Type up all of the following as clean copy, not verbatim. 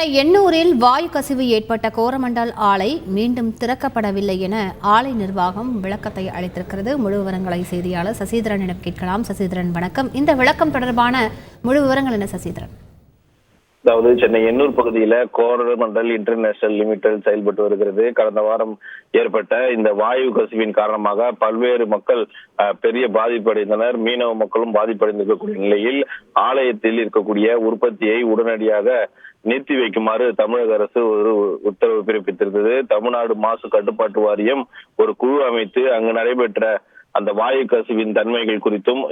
சென்னை எண்ணூரில் வாயு கசிவு ஏற்பட்ட கோரமண்டல் ஆலை மீண்டும் திறக்கப்படவில்லை என ஆலை நிர்வாகம் விளக்கத்தை அளித்திருக்கிறது. முழு விவரங்களை செய்தியாளர் சசிதரனிடம் கேட்கலாம். சசிதரன் வணக்கம். இந்த விளக்கம் தொடர்பான முழு விவரங்கள் என்ன சசிதரன்? அதாவது சென்னை எண்ணூர் பகுதியில கோரமண்டல் இன்டர்நேஷனல் லிமிடெட் செயல்பட்டு வருகிறது. கடந்த வாரம் ஏற்பட்ட இந்த வாயு கசிவின் காரணமாக பல்வேறு மக்கள் பெரிய பாதிப்படைந்தனர். மீனவ மக்களும் பாதிப்படைந்திருக்கக்கூடிய நிலையில் ஆலயத்தில் இருக்கக்கூடிய உற்பத்தியை உடனடியாக நிறுத்தி வைக்குமாறு தமிழக அரசு ஒரு உத்தரவு பிறப்பித்திருந்தது. தமிழ்நாடு மாசு கட்டுப்பாட்டு வாரியம் ஒரு குழு அமைத்து அங்கு நடைபெற்ற அந்த வாயு கசிவின் தன்மைகள் குறித்தும்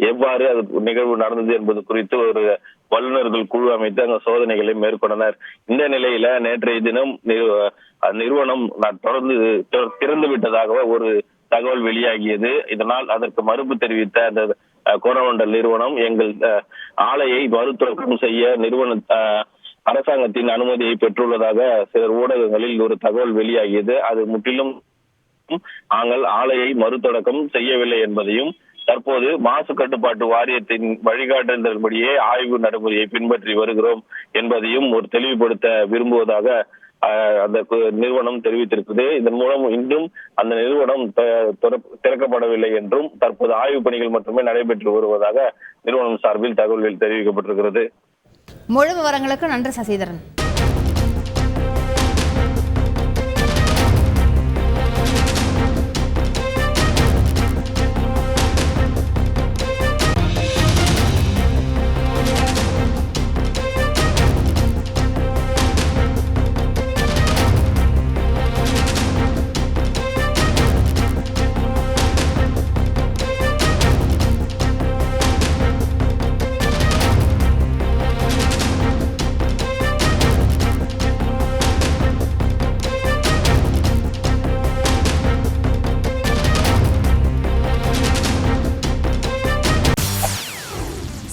எவ்வாறு அது நிகழ்வு நடந்தது என்பது குறித்து ஒரு வல்லுநர்கள் குழு அமைத்து அங்க சோதனைகளை மேற்கொண்டனர். இந்த நிலையில நேற்றைய தினம் நிறுவனம் தொடர்ந்து திறந்து விட்டதாக ஒரு தகவல் வெளியாகியது. இதனால் அதற்கு மறுப்பு தெரிவித்த அந்த கோரமண்டல் நிறுவனம் எங்கள் ஆலையை மறுதொடக்கம் செய்ய அரசாங்கத்தின் அனுமதியை பெற்றுள்ளதாக சில ஊடகங்களில் ஒரு தகவல் வெளியாகியது. அது முற்றிலும் நாங்கள் ஆலையை மறுதொடக்கம் செய்யவில்லை என்பதையும் தற்போது மாசு கட்டுப்பாட்டு வாரியத்தின் வழிகாட்டுதல்படியே ஆய்வு நடைமுறையை பின்பற்றி வருகிறோம் என்பதையும் ஒரு தெளிவுபடுத்த விரும்புவதாக அந்த நிறுவனம் தெரிவித்திருக்கிறது. இதன் மூலம் இன்றும் அந்த நிறுவனம் திறக்கப்படவில்லை என்றும் தற்போது ஆய்வு பணிகள் மட்டுமே நடைபெற்று வருவதாக நிறுவனம் சார்பில் தகவல்கள் தெரிவிக்கப்பட்டிருக்கிறது. முழு விவரங்களுக்கு நன்றி சசிதரன்.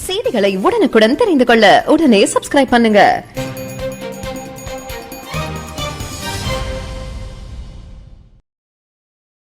செய்திகளை உடனுக்குடன் தெரிந்து கொள்ள உடனே சப்ஸ்கிரைப் பண்ணுங்க.